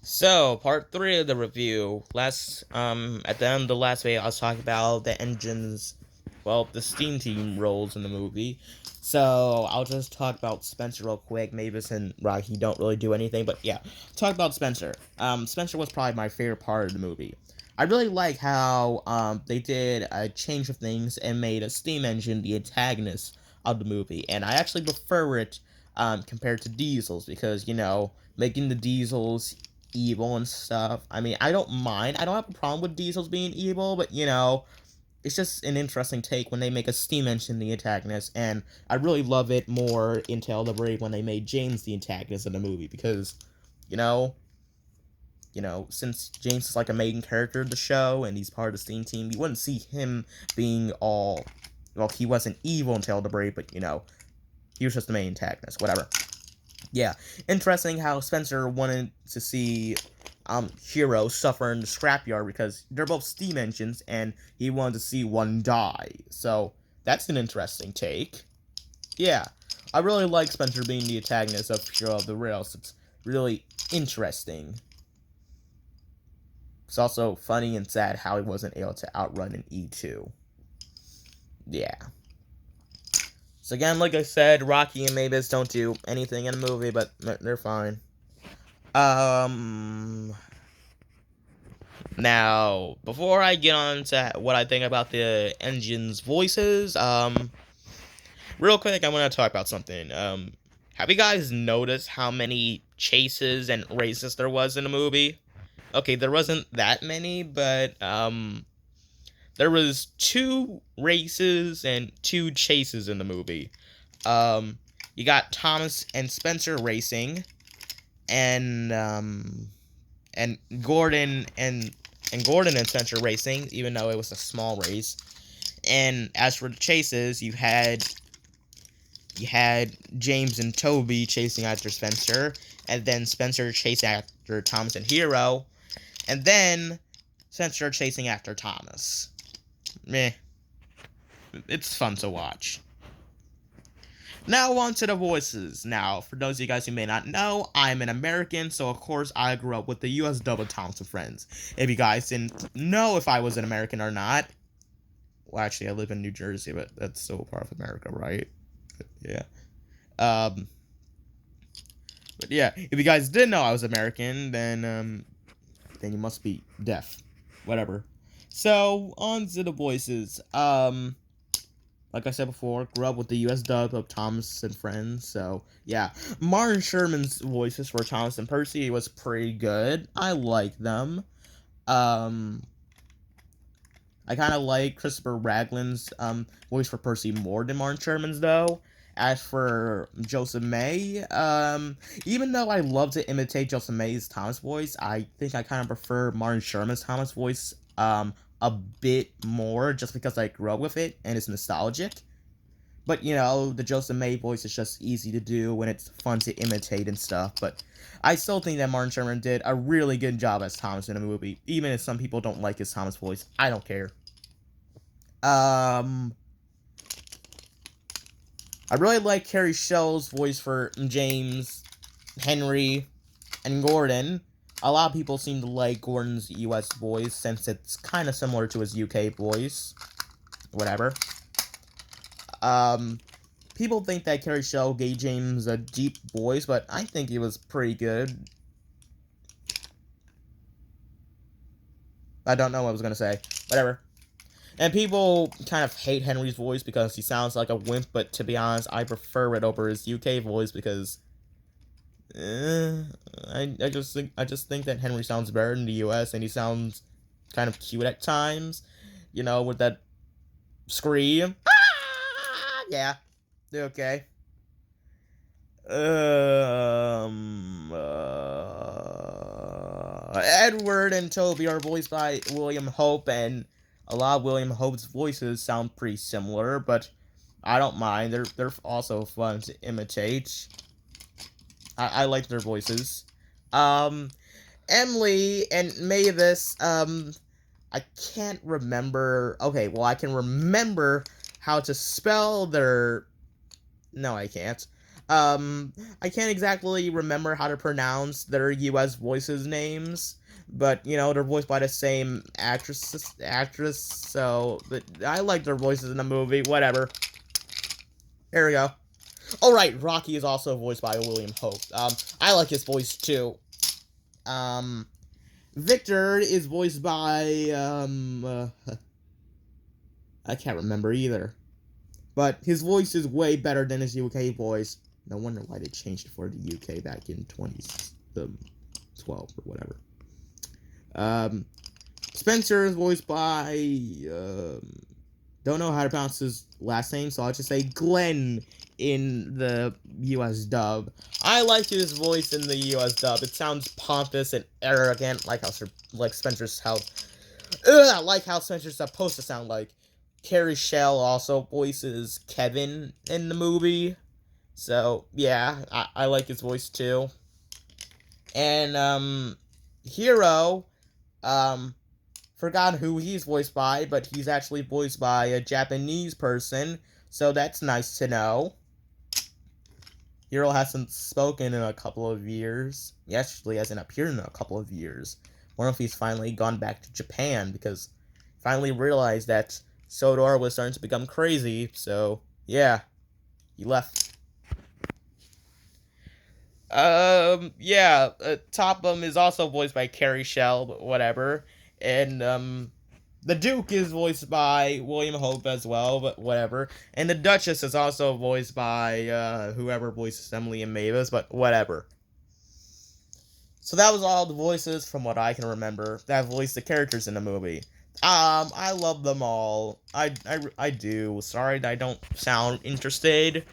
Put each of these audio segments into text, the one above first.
So, part three of the review. At the end of the last video, I was talking about the engines, well, the Steam Team roles in the movie. So, I'll just talk about Spencer real quick. Mavis and Rocky don't really do anything, but yeah, talk about Spencer. Spencer was probably my favorite part of the movie. I really like how they did a change of things and made a steam engine the antagonist of the movie, and I actually prefer it compared to diesels because making the diesels evil and stuff. I mean, I don't mind. I don't have a problem with diesels being evil, but it's just an interesting take when they make a steam engine the antagonist, and I really love it more in Tale of the Brave when they made James the antagonist in the movie because, you know, since James is like a main character of the show and he's part of the Steam Team, you wouldn't see him being all. Well, he wasn't evil in Tale of the Brave, but he was just the main antagonist. Whatever. Yeah, interesting how Spencer wanted to see Hero suffer in the scrapyard because they're both steam engines, and he wanted to see one die. So that's an interesting take. Yeah, I really like Spencer being the antagonist of Hero of the Rails. It's really interesting. It's also funny and sad how he wasn't able to outrun an E2. Yeah. So again, like I said, Rocky and Mavis don't do anything in the movie, but they're fine. Um, Now, before I get on to what I think about the engine's voices, real quick, I want to talk about something. Have you guys noticed how many chases and races there was in the movie? Okay, there wasn't that many, but there was two races and two chases in the movie. You got Thomas and Spencer racing, and and Gordon and Spencer racing, even though it was a small race. And as for the chases, you had James and Toby chasing after Spencer, and then Spencer chasing after Thomas and Hero, and then Spencer chasing after Thomas. Meh. It's fun to watch. Now on to the voices. Now, for those of you guys who may not know, I'm an American, so of course I grew up with the US dub of Thomas and Friends. If you guys didn't know if I was an American or not, well, actually I live in New Jersey, but that's still part of America, right? Yeah. Um, but yeah, if you guys did know I was American, then you must be deaf. Whatever. So on to the voices. Like I said before, grew up with the US dub of Thomas and Friends, so yeah. Martin Sherman's voices for Thomas and Percy was pretty good. I like them. Um, I kind of like Christopher Ragland's voice for Percy more than Martin Sherman's, though. As for Joseph May, even though I love to imitate Joseph May's Thomas voice, I think I kind of prefer Martin Sherman's Thomas voice a bit more just because I grew up with it and it's nostalgic. But the Joseph May voice is just easy to do when it's fun to imitate and stuff. But I still think that Martin Sherman did a really good job as Thomas in the movie, even if some people don't like his Thomas voice. I don't care. Um, I really like Carrie Shell's voice for James, Henry, and Gordon. A lot of people seem to like Gordon's US voice since it's kind of similar to his UK voice. Whatever. People think that Carrie Shell gave James a deep voice, but I think he was pretty good. I don't know what I was gonna say. Whatever. And people kind of hate Henry's voice because he sounds like a wimp, but to be honest, I prefer it over his UK voice because I just think that Henry sounds better in the US, and he sounds kind of cute at times, with that scream. Ah! Yeah, okay. Edward and Toby are voiced by William Hope, and a lot of William Hope's voices sound pretty similar, but I don't mind. They're also fun to imitate. I like their voices. Um, Emily and Mavis. I can't remember. Okay, well I can remember how to spell their. No, I can't. I can't exactly remember how to pronounce their US voices names, but you know they're voiced by the same actress. So, but I like their voices in the movie. Whatever. Here we go. All right, Rocky is also voiced by William Hope. I like his voice too. Um, Victor is voiced by I can't remember either. But his voice is way better than his UK voice. No wonder why they changed it for the UK back in 2012 or whatever. Spencer is voiced by don't know how to pronounce his last name, so I'll just say Glenn in the US dub. I like his voice in the US dub. It sounds pompous and arrogant, like Spencer's how like how Spencer's supposed to sound like. Carrie Shell also voices Kevin in the movie. So, yeah, I like his voice too. And, Hero, forgot who he's voiced by, but he's actually voiced by a Japanese person, so that's nice to know. Hero hasn't spoken in a couple of years. He actually hasn't appeared in a couple of years. I wonder if he's finally gone back to Japan, because he finally realized that Sodor was starting to become crazy, so, yeah, he left. Yeah, Topham is also voiced by Carrie Shell, but whatever. And, the Duke is voiced by William Hope as well, but whatever. And the Duchess is also voiced by, whoever voices Emily and Mavis, but whatever. So that was all the voices from what I can remember that voiced the characters in the movie. I love them all. I do. Sorry that I don't sound interested.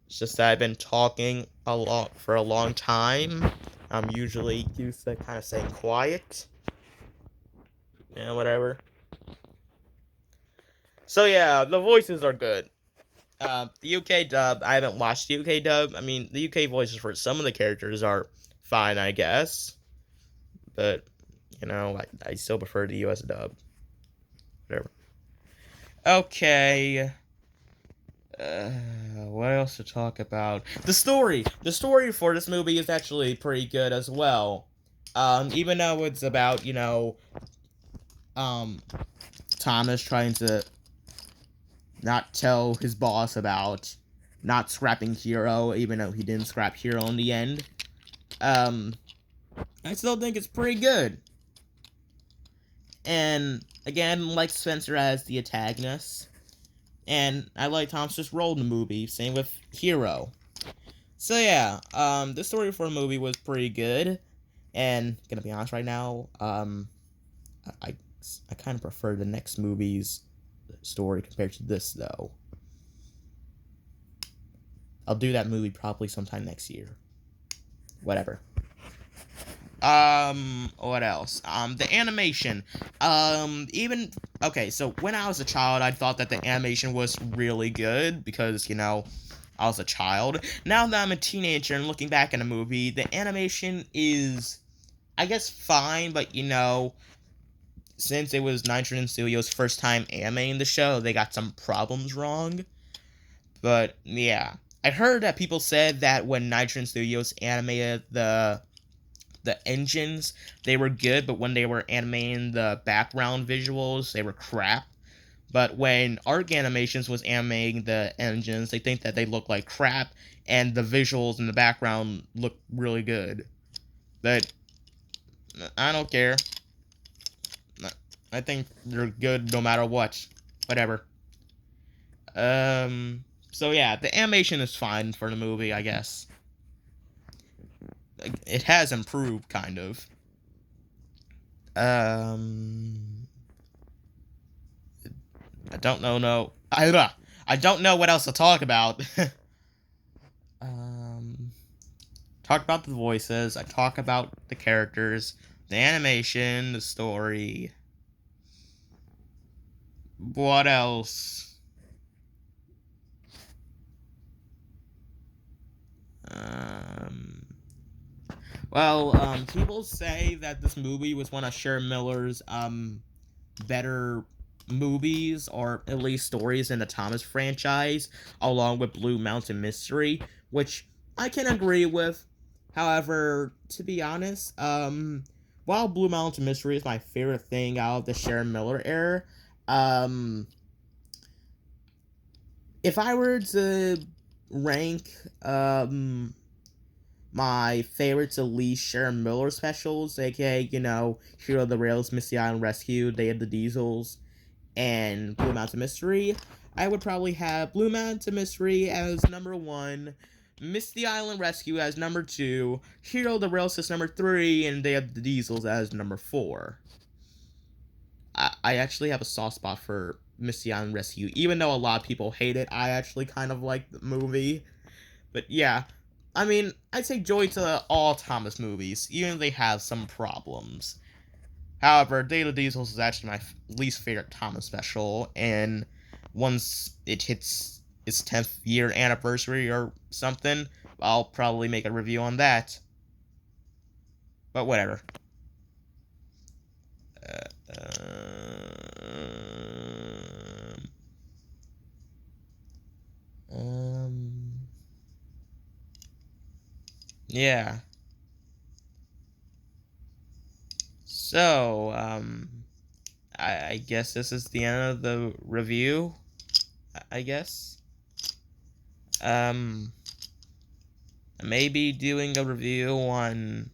It's just that I've been talking a lot for a long time. I'm usually used to kind of staying quiet. Yeah, whatever. So yeah, the voices are good. The UK dub, I haven't watched the UK dub. I mean, the UK voices for some of the characters are fine, I guess. But, you know, I still prefer the US dub. Whatever. Okay. What else to talk about? The story! The story for this movie is actually pretty good as well. Even though it's about, you know, Thomas trying to not tell his boss about not scrapping Hero, even though he didn't scrap Hero in the end. I still think it's pretty good. And, again, like Spencer as the antagonist. And I like Thomas's role in the movie. Same with Hero. So yeah, the story for the movie was pretty good. And gonna be honest right now, I kind of prefer the next movie's story compared to this though. I'll do that movie probably sometime next year. Whatever. What else? The animation. Even okay, so when I was a child, I thought that the animation was really good because, you know, I was a child. Now that I'm a teenager and looking back at a movie, the animation is, I guess, fine, but, you know, since it was Nitrogen Studios' first time animating the show, they got some problems wrong. But, yeah. I heard that people said that when Nitrogen Studios animated the engines, they were good, but when they were animating the background visuals, they were crap. But when ARC Animations was animating the engines, they think that they look like crap, and the visuals in the background look really good. But I don't care. I think they're good no matter what. Whatever. So yeah, the animation is fine for the movie, I guess. It has improved, kind of. I don't know. No, I don't know what else to talk about. Talk about the voices. I talk about the characters, the animation, the story. What else? Well, people say that this movie was one of Sharon Miller's, better movies, or at least stories in the Thomas franchise, along with Blue Mountain Mystery, which I can agree with. However, to be honest, while Blue Mountain Mystery is my favorite thing out of the Sharon Miller era, um, if I were to rank, my favorite to least Sharon Miller specials, aka, Hero of the Rails, Misty Island Rescue, Day of the Diesels, and Blue Mountain Mystery, I would probably have Blue Mountain Mystery as number 1, Misty Island Rescue as number 2, Hero of the Rails as number 3, and Day of the Diesels as number 4. I actually have a soft spot for Misty Island Rescue. Even though a lot of people hate it, I actually kind of like the movie. But yeah, I mean, I take joy to all Thomas movies, even if they have some problems. However, Day of the Diesels is actually my least favorite Thomas special, and once it hits its 10th year anniversary or something, I'll probably make a review on that. But whatever. Yeah. So, I guess this is the end of the review, I guess. Maybe doing a review on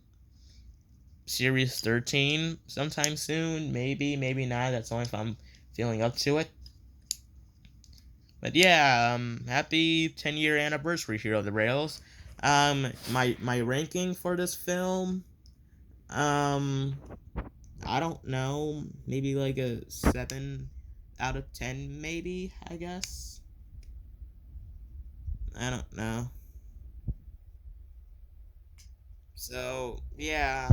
Series 13 sometime soon. Maybe, maybe not. That's only if I'm feeling up to it. But yeah, happy 10-year anniversary, Hero of the Rails. My ranking for this film, I don't know, maybe like a 7 out of 10, maybe, I guess. I don't know. So, yeah,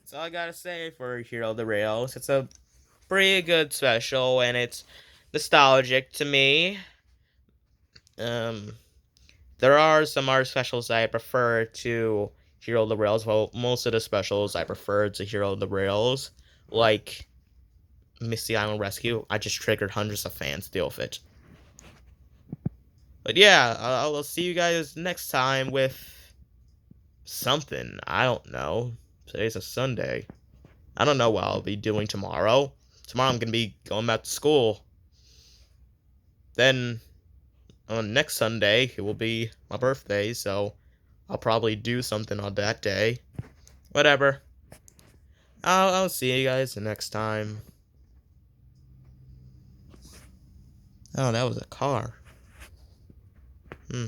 that's all I gotta say for Hero of the Rails. It's a pretty good special, and it's nostalgic to me. There are some art specials I prefer to Hero of the Rails. Well, most of the specials I prefer to Hero of the Rails, like Misty Island Rescue. I just triggered hundreds of fans to deal with it. But yeah, I'll see you guys next time with something. I don't know. Today's a Sunday. I don't know what I'll be doing tomorrow. Tomorrow I'm gonna be going back to school. Then on next Sunday it will be my birthday, so I'll probably do something on that day. Whatever. I'll see you guys the next time. Oh, that was a car. Hmm.